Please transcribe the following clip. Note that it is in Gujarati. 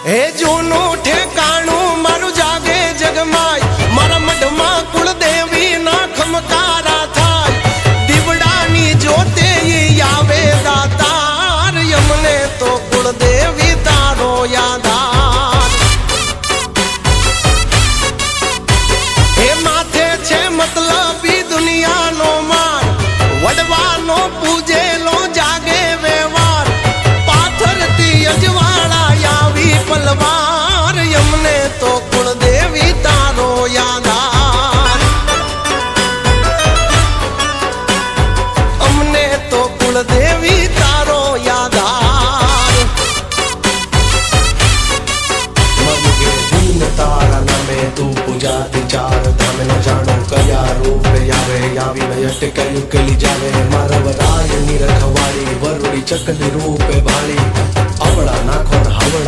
હે જૂનું ઠેકાણું મારું જાગે જગમાય મારા મઢમાં કુળદેવી ના ખમકારા થાય દીવડાની જોતે ઈ આવે દાતાર યમને તો કુળદેવી તારો યાદાર હે માથે છે મતલબી દુનિયાનો માર વડવાનો પૂજેલો જાગે વ્યવહાર પાથરતી અજવાળા આવી પલવાર યમને તો કુળદેવી તારો યાદાર અમને તો કુળદેવી તારો યાદાર મગે દીન તારા નામે તું પૂજાતી ચાર ધામે ન જાણો કયા રૂપે આવે આવીને અટકાયું કલી જાવે મારા વરાય ની રખવાડી વરુડી ચકલી રૂપે ભાળી આવડા નાખો હાવડા